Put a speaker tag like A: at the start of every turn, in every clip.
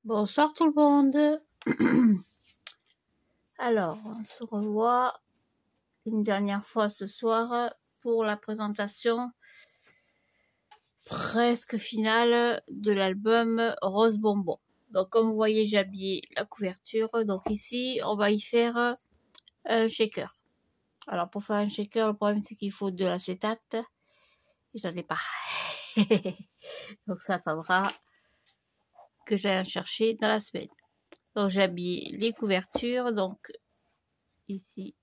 A: Bonsoir tout le monde. Alors, on se revoit une dernière fois ce soir pour la présentation presque finale de l'album Rose Bonbon. Donc, comme vous voyez, j'ai habillé la couverture. Donc ici, on va y faire un shaker. Alors, pour faire un shaker, le problème c'est qu'il faut de l'acétate. Et j'en ai pas. Donc, ça attendra que j'aille en chercher dans la semaine. Donc, j'ai habillé les couvertures. Donc, ici,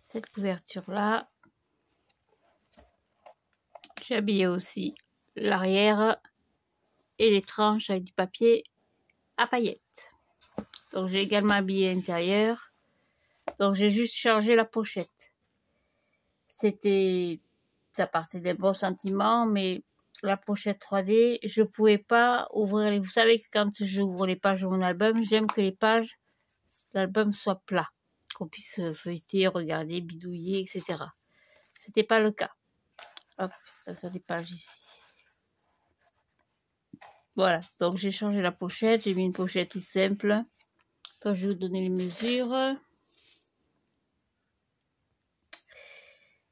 A: cette couverture là, j'ai habillé aussi l'arrière et les tranches avec du papier à paillettes. Donc j'ai également habillé l'intérieur. Donc j'ai juste changé la pochette. Ça partait d'un bon sentiment, mais la pochette 3D, je pouvais pas ouvrir. Vous savez que quand j'ouvre les pages de mon album, j'aime que les pages de l'album soient plats, qu'on puisse feuilleter, regarder, bidouiller, etc. C'était pas le cas. Hop, ça sont les pages ici. Voilà, donc j'ai changé la pochette, j'ai mis une pochette toute simple. Donc je vais vous donner les mesures.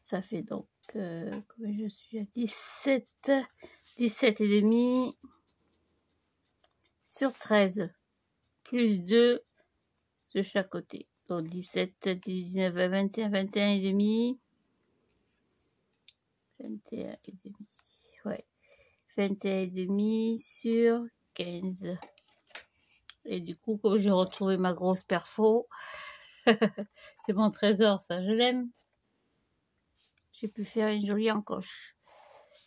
A: Ça fait donc, combien je suis à 17 et demi sur 13, plus 2 de chaque côté. Donc 17, 19, 20, 21, 21 et demi. 21 et demi, ouais. 21 et demi sur 15. Et du coup, comme j'ai retrouvé ma grosse perfo, c'est mon trésor, ça, je l'aime. J'ai pu faire une jolie encoche.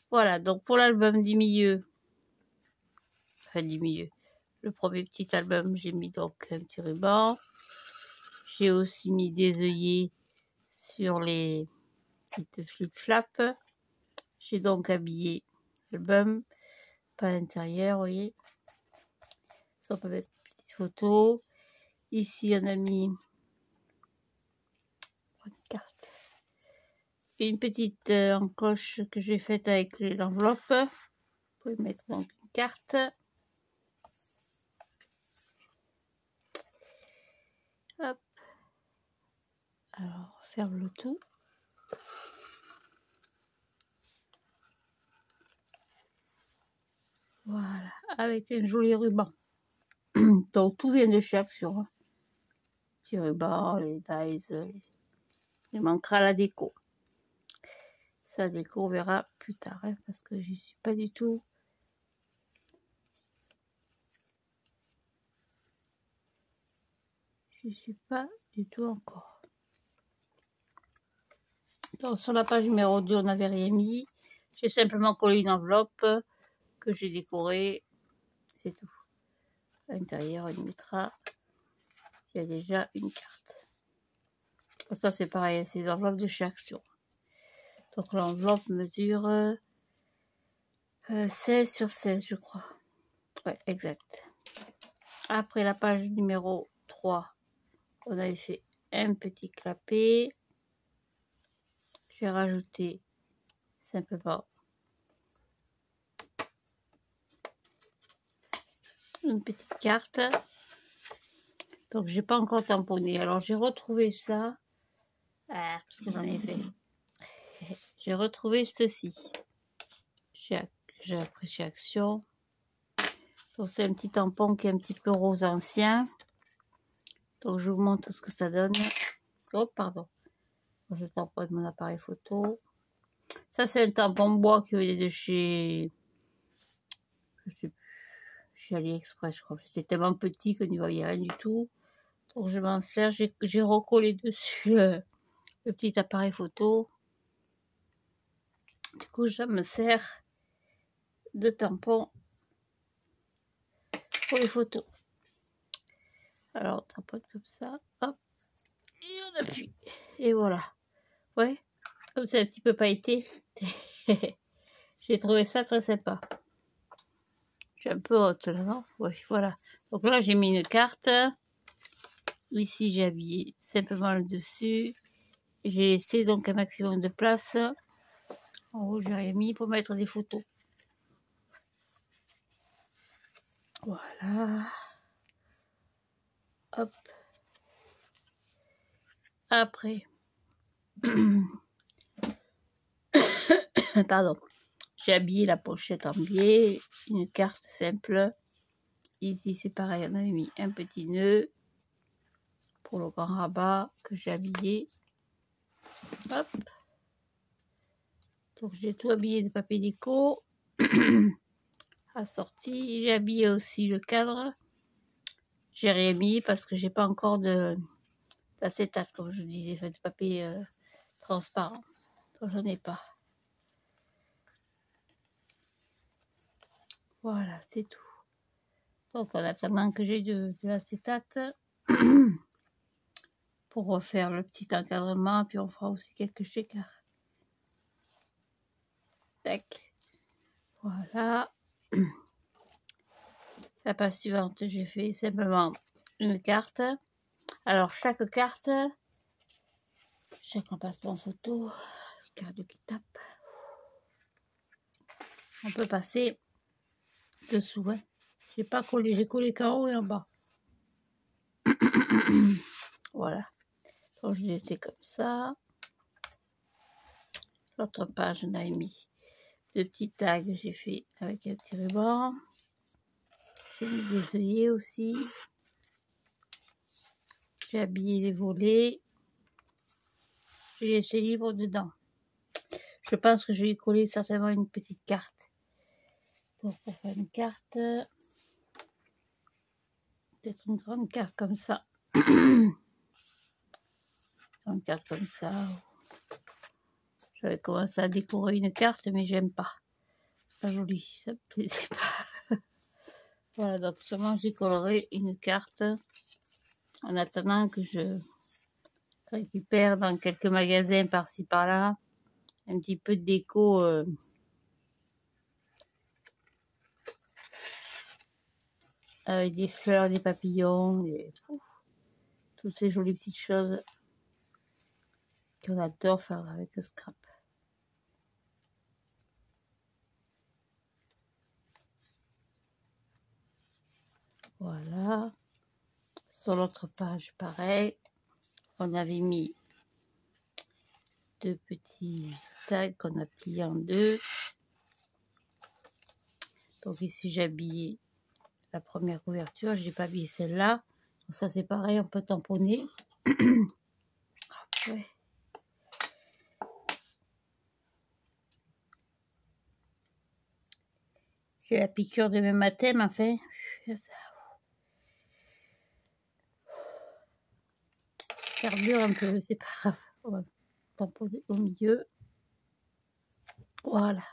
A: Voilà, donc pour l'album du milieu, enfin du milieu, le premier petit album, j'ai mis donc un petit ruban. J'ai aussi mis des œillets sur les petites flip-flaps. J'ai donc habillé l'album, pas l'intérieur, vous voyez. Ça, on peut mettre une petite photo. Ici, on a mis une carte. Et une petite encoche que j'ai faite avec l'enveloppe. Vous pouvez mettre donc une carte. Hop. Alors, ferme le tout. Voilà, avec un joli ruban. Donc, tout vient de chez Action. Petit ruban, les dies. Il manquera la déco. Ça, déco, on verra plus tard, hein, parce que je suis pas du tout. Je suis pas du tout encore. Donc, sur la page numéro 2, on n'avait rien mis. J'ai simplement collé une enveloppe que j'ai décorée. C'est tout. À l'intérieur, il mettra. Il y a déjà une carte. Ça, c'est pareil, c'est les enveloppes de chez Action. Donc, l'enveloppe mesure 16 sur 16, je crois. Ouais, exact. Après la page numéro 3, on avait fait un petit clapet. J'ai rajouté simplement une petite carte. Donc j'ai pas encore tamponné. Alors j'ai retrouvé ça. Parce que j'en ai fait. J'ai retrouvé ceci. J'ai apprécié Action. Donc c'est un petit tampon qui est un petit peu rose ancien. Donc je vous montre ce que ça donne. Oh pardon. Je tamponne mon appareil photo. Ça c'est un tampon bois qui est de chez, je sais plus, chez AliExpress, je crois. C'était tellement petit qu'on n'y voyait rien du tout. Donc je m'en sers. J'ai recollé dessus le petit appareil photo. Du coup, je me sers de tampon pour les photos. Alors, on tamponne comme ça. Hop. Et on appuie. Et voilà. Ouais. Comme c'est un petit peu pailleté. J'ai trouvé ça très sympa. Je suis un peu haute là, non? Oui, voilà. Donc là, j'ai mis une carte. Ici, j'ai habillé simplement le dessus. J'ai laissé donc un maximum de place. En haut, j'ai rien mis pour mettre des photos. Voilà. Hop. Après. Pardon. J'ai habillé la pochette en biais. Une carte simple. Ici, c'est pareil. On avait mis un petit nœud pour le grand rabat que j'ai habillé. Hop. Donc, j'ai tout habillé de papier déco. Assorti. J'ai habillé aussi le cadre. J'ai rien mis parce que j'ai pas encore d'acétate, comme je vous disais, de papier transparent. Donc, j'en ai pas. Voilà, c'est tout. Donc, en attendant que j'ai de l'acétate, pour refaire le petit encadrement, puis on fera aussi quelques shakers. Tac. Voilà. La page suivante, j'ai fait simplement une carte. Alors, chaque carte, chaque emplacement photo, carte qui tape. On peut passer dessous. Hein. J'ai pas collé, j'ai collé qu'en haut et en bas. Voilà. Donc, je l'ai fait comme ça. L'autre page, on a mis deux petits tags, j'ai fait avec un petit ruban. J'ai mis des œillets aussi. J'ai habillé les volets. J'ai laissé libre dedans. Je pense que je vais y coller certainement une petite carte. Donc pour faire une carte, peut-être une grande carte comme ça. Une carte comme ça. J'avais commencé à décorer une carte, mais j'aime pas. Pas joli, ça me plaisait pas. Voilà, donc seulement j'y collerai une carte en attendant que je récupère dans quelques magasins par-ci par-là un petit peu de déco avec des fleurs, des papillons, toutes ces jolies petites choses qu'on adore faire avec le scrap. Voilà. Sur l'autre page, pareil. On avait mis deux petits tags qu'on a pliés en deux. Donc ici, j'ai habillé la première couverture. Je n'ai pas habillé celle-là. Donc ça, c'est pareil, on peut tamponner. Ouais. J'ai la piqûre demain matin, mais enfin, carbure un peu, c'est pas grave. On va tamponner au milieu. Voilà.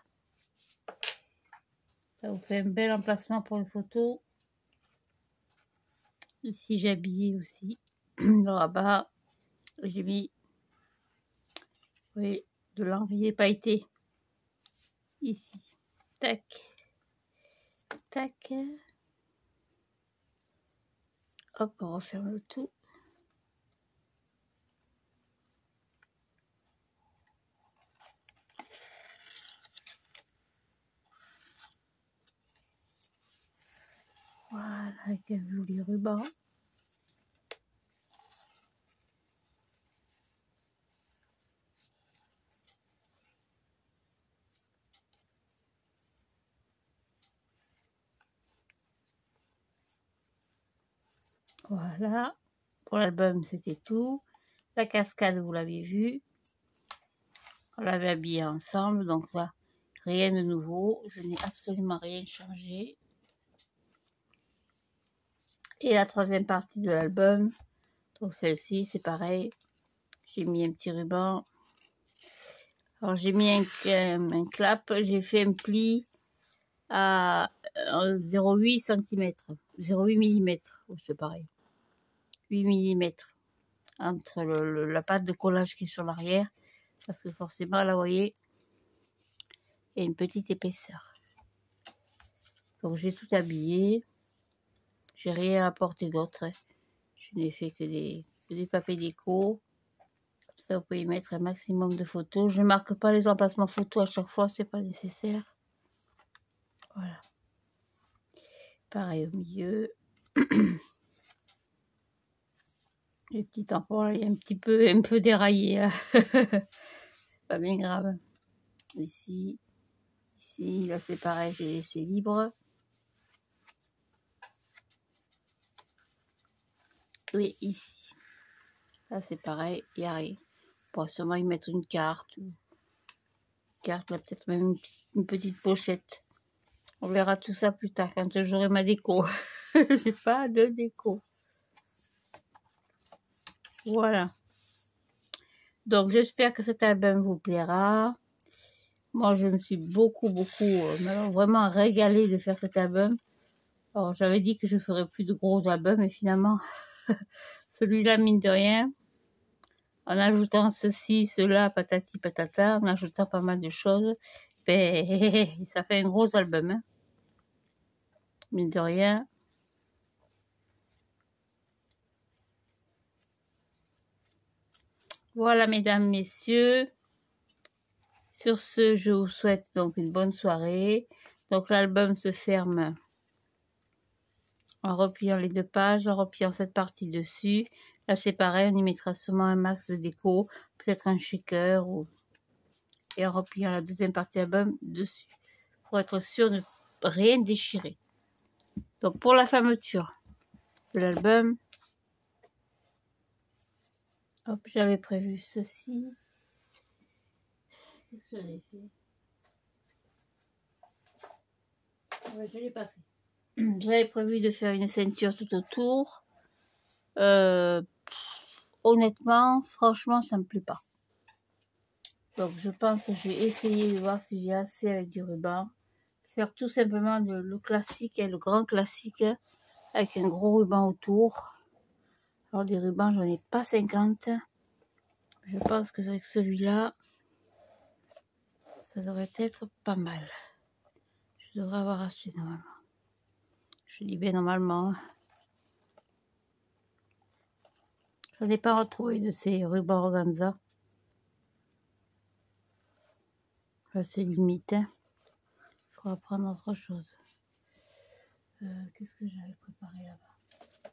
A: Ça vous fait un bel emplacement pour une photo. Ici, j'ai habillé aussi le rabat. J'ai mis, oui, de l'enrier pailleté. Ici. Tac. Tac. Hop, on referme le tout. Voilà, avec un joli ruban. Voilà. Pour l'album, c'était tout. La cascade, vous l'avez vu. On l'avait habillé ensemble, donc là, rien de nouveau. Je n'ai absolument rien changé. Et la troisième partie de l'album, donc celle-ci, c'est pareil. J'ai mis un petit ruban. Alors, j'ai mis un clap. J'ai fait un pli à 0,8 cm. 0,8 mm. Oh, c'est pareil. 8 mm entre la pâte de collage qui est sur l'arrière. Parce que forcément, là, vous voyez, il y a une petite épaisseur. Donc, j'ai tout habillé. J'ai rien apporté d'autre. Je n'ai fait que des papiers déco. Comme ça, vous pouvez y mettre un maximum de photos. Je ne marque pas les emplacements photos à chaque fois, c'est pas nécessaire. Voilà. Pareil au milieu. Les petits tampons, là, il y a un peu déraillé. Là. C'est pas bien grave. Ici, là c'est pareil, j'ai laissé libre. Oui, ici. Là c'est pareil, il y a rien. On pourra sûrement y mettre une carte. Là peut-être même une petite pochette. On verra tout ça plus tard quand j'aurai ma déco. J'ai pas de déco. Voilà. Donc j'espère que cet album vous plaira. Moi je me suis beaucoup vraiment régalée de faire cet album. Alors j'avais dit que je ferais plus de gros albums et finalement celui-là mine de rien, en ajoutant ceci, cela, patati patata, en ajoutant pas mal de choses, ben ça fait un gros album, hein. Mine de rien. Voilà mesdames, messieurs. Sur ce, je vous souhaite donc une bonne soirée. Donc l'album se ferme en repliant les 2 pages, en repliant cette partie dessus. Là c'est pareil, on y mettra seulement un max de déco, peut-être un shaker et en repliant la deuxième partie album dessus pour être sûr de ne rien déchirer. Donc pour la fermeture de l'album, hop, j'avais prévu ceci. Qu'est-ce que j'avais fait? Ouais, je l'ai pas fait. J'avais prévu de faire une ceinture tout autour. Honnêtement, franchement, ça me plaît pas. Donc je pense que je vais essayer de voir si j'ai assez avec du ruban. Faire tout simplement le classique et le grand classique avec un gros ruban autour. Alors des rubans, j'en ai pas 50. Je pense que avec celui-là, ça devrait être pas mal. Je devrais avoir acheté normalement. Je dis bien normalement. Je n'ai pas retrouvé de ces rubans organza. C'est limite. Hein. Il faudra prendre autre chose. Qu'est-ce que j'avais préparé là-bas?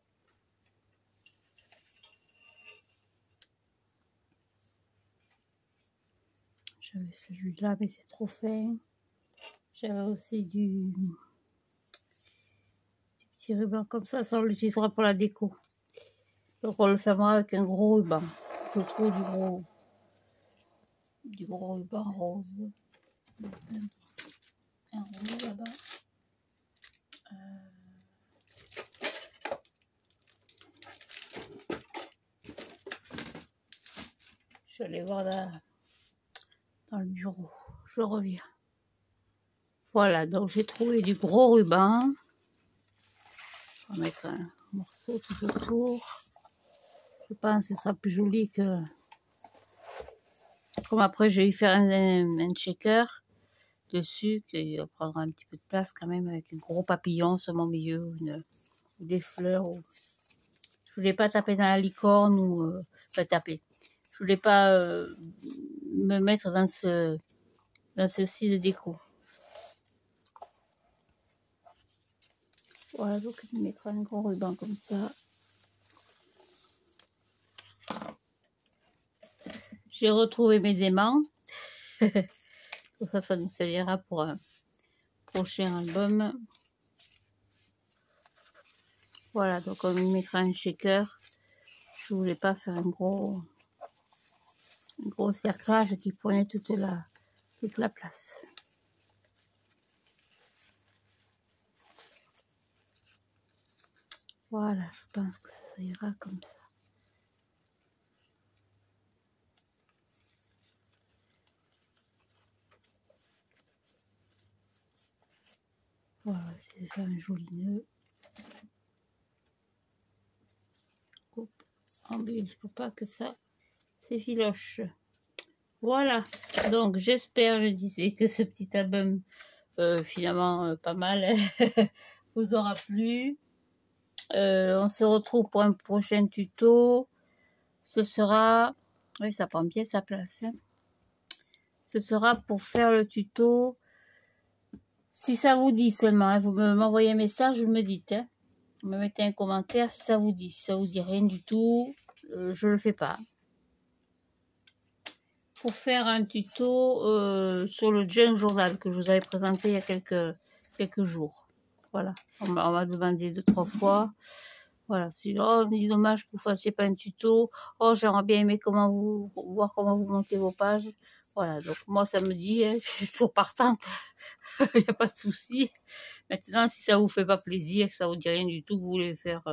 A: J'avais celui-là, mais c'est trop fin. J'avais aussi du petit ruban comme ça on l'utilisera pour la déco. Donc on le fermera avec un gros ruban. Je trouve du gros ruban rose. Un rose là-bas. Je vais aller voir dans le bureau. Je reviens. Voilà, donc j'ai trouvé du gros ruban. On va mettre un morceau tout autour. Je pense que ce sera plus joli que... Comme après, je vais y faire un shaker dessus, qui prendra un petit peu de place quand même, avec un gros papillon sur mon milieu, ou des fleurs. Je voulais pas taper dans la licorne, ou... pas taper. Je voulais pas me mettre dans ceci de déco. Voilà, donc je mettrai un gros ruban comme ça. J'ai retrouvé mes aimants. Tout ça, ça nous servira pour un prochain album. Voilà, donc on y mettra un shaker. Je voulais pas faire un gros cerclage qui prenait toute la place. Voilà, je pense que ça ira comme ça. Voilà, on va essayer de faire un joli nœud. Il faut pas que ça s'effiloche. Voilà, donc j'espère, je disais, que ce petit album, finalement pas mal, vous aura plu. On se retrouve pour un prochain tuto. Ce sera... Oui, ça prend bien sa place. Hein. Ce sera pour faire le tuto Si ça vous dit seulement, hein, vous m'envoyez un message, vous me dites. Hein. Vous me mettez un commentaire si ça vous dit. Si ça vous dit rien du tout, je le fais pas. Pour faire un tuto sur le Junk Journal que je vous avais présenté il y a quelques jours. Voilà, on m'a demandé 2-3 fois. Voilà, c'est dommage que vous fassiez pas un tuto. Oh, j'aimerais bien aimer voir comment vous montez vos pages. Voilà, donc moi ça me dit, hein, je suis toujours partante. Il n'y a pas de souci. Maintenant, si ça vous fait pas plaisir, que ça vous dit rien du tout, que vous voulez faire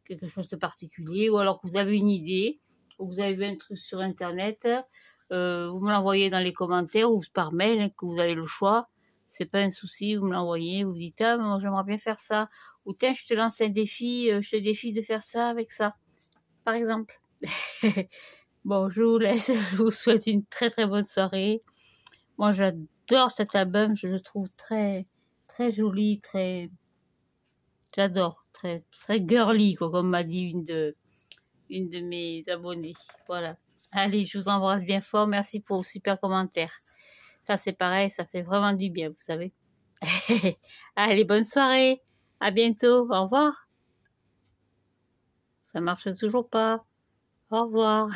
A: quelque chose de particulier, ou alors que vous avez une idée, ou que vous avez vu un truc sur internet, vous me l'envoyez dans les commentaires ou par mail, hein, que vous avez le choix. C'est pas un souci, vous me l'envoyez, vous dites ah moi j'aimerais bien faire ça, ou tiens je te lance un défi, je te défie de faire ça avec ça, par exemple. Bon, je vous laisse, je vous souhaite une très très bonne soirée. Moi j'adore cet album, je le trouve très très joli, très, j'adore, très très girly quoi, comme m'a dit une de mes abonnées. Voilà. Allez, je vous embrasse bien fort, merci pour vos super commentaires. Ça c'est pareil, ça fait vraiment du bien, vous savez. Allez, bonne soirée, à bientôt, au revoir. Ça marche toujours pas. Au revoir.